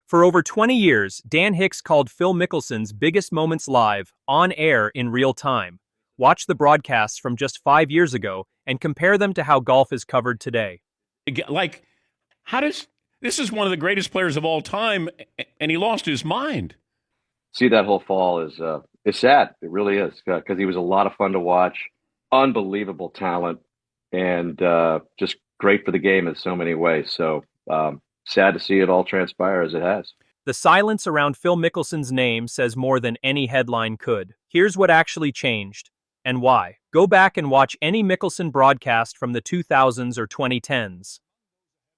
For over 20 years, Dan Hicks called Phil Mickelson's biggest moments live, on air in real time. Watch the broadcasts from just 5 years ago and compare them to how golf is covered today. Like, how does this is one of the greatest players of all time, and he lost his mind. See, that whole fall is sad. It really is, because he was a lot of fun to watch, unbelievable talent, and just great for the game in so many ways. So sad to see it all transpire as it has. The silence around Phil Mickelson's name says more than any headline could. Here's what actually changed, and why. Go back and watch any Mickelson broadcast from the 2000s or 2010s.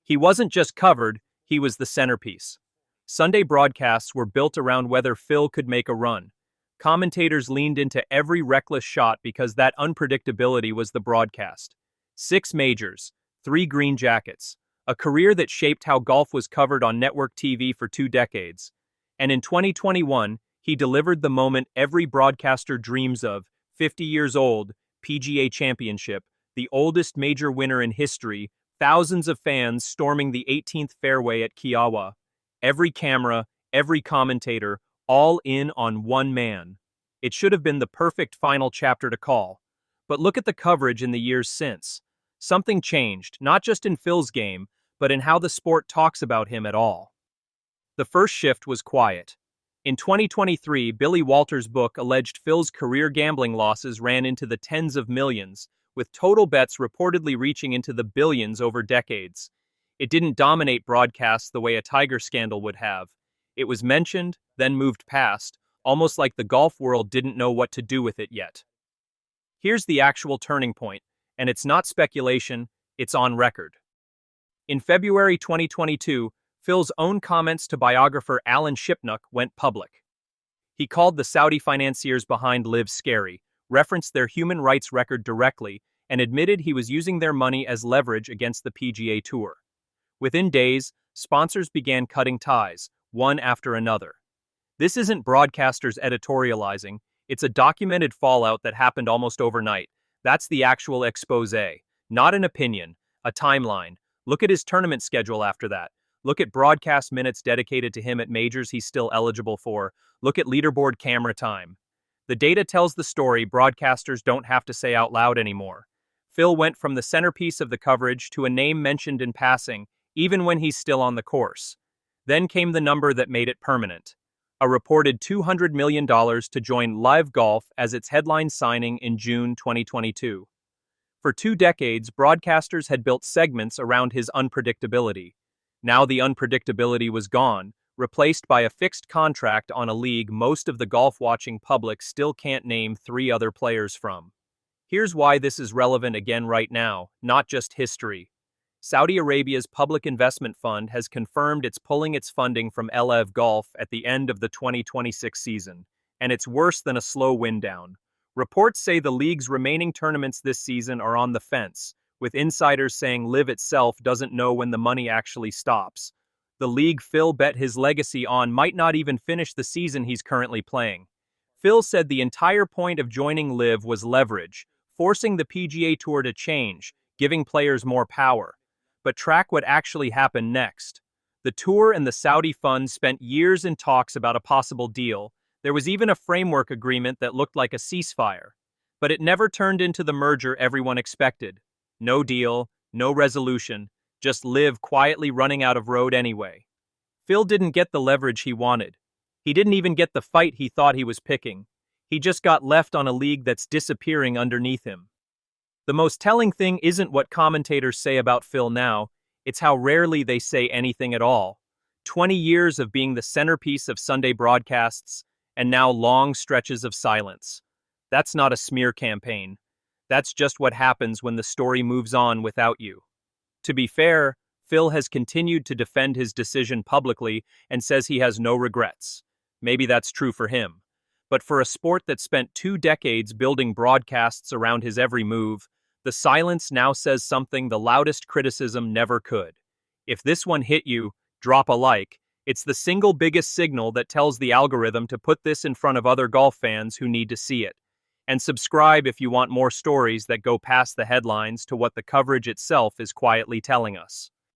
He wasn't just covered, he was the centerpiece. Sunday broadcasts were built around whether Phil could make a run. Commentators leaned into every reckless shot because that unpredictability was the broadcast. 6 majors, 3 green jackets, a career that shaped how golf was covered on network TV for 2 decades. And in 2021, he delivered the moment every broadcaster dreams of: 50 years old, PGA Championship, the oldest major winner in history, thousands of fans storming the 18th fairway at Kiowa. Every camera, every commentator, all in on one man. It should have been the perfect final chapter to call. But look at the coverage in the years since. Something changed, not just in Phil's game, but in how the sport talks about him at all. The first shift was quiet. In 2023, Billy Walters' book alleged Phil's career gambling losses ran into the tens of millions, with total bets reportedly reaching into the billions over decades. It didn't dominate broadcasts the way a Tiger scandal would have. It was mentioned, then moved past, almost like the golf world didn't know what to do with it yet. Here's the actual turning point, and it's not speculation, it's on record. In February 2022, Phil's own comments to biographer Alan Shipnuck went public. He called the Saudi financiers behind LIV scary, referenced their human rights record directly, and admitted he was using their money as leverage against the PGA Tour. Within days, sponsors began cutting ties, one after another. This isn't broadcasters editorializing, it's a documented fallout that happened almost overnight. That's the actual expose, not an opinion, a timeline. Look at his tournament schedule after that. Look at broadcast minutes dedicated to him at majors he's still eligible for. Look at leaderboard camera time. The data tells the story broadcasters don't have to say out loud anymore. Phil went from the centerpiece of the coverage to a name mentioned in passing, even when he's still on the course. Then came the number that made it permanent. A reported $200 million to join LIV Golf as its headline signing in June 2022. For 2 decades, broadcasters had built segments around his unpredictability. Now the unpredictability was gone, replaced by a fixed contract on a league most of the golf-watching public still can't name 3 other players from. Here's why this is relevant again right now, not just history. Saudi Arabia's Public Investment Fund has confirmed it's pulling its funding from LIV Golf at the end of the 2026 season, and it's worse than a slow wind down. Reports say the league's remaining tournaments this season are on the fence, with insiders saying LIV itself doesn't know when the money actually stops. The league Phil bet his legacy on might not even finish the season he's currently playing. Phil said the entire point of joining LIV was leverage, forcing the PGA Tour to change, giving players more power. But track what actually happened next. The tour and the Saudi fund spent years in talks about a possible deal. There was even a framework agreement that looked like a ceasefire. But it never turned into the merger everyone expected. No deal, no resolution, just LIV quietly running out of road anyway. Phil didn't get the leverage he wanted. He didn't even get the fight he thought he was picking. He just got left on a league that's disappearing underneath him. The most telling thing isn't what commentators say about Phil now, it's how rarely they say anything at all. 20 years of being the centerpiece of Sunday broadcasts, and now long stretches of silence. That's not a smear campaign. That's just what happens when the story moves on without you. To be fair, Phil has continued to defend his decision publicly and says he has no regrets. Maybe that's true for him. But for a sport that spent 2 decades building broadcasts around his every move, the silence now says something the loudest criticism never could. If this one hit you, drop a like. It's the single biggest signal that tells the algorithm to put this in front of other golf fans who need to see it. And subscribe if you want more stories that go past the headlines to what the coverage itself is quietly telling us.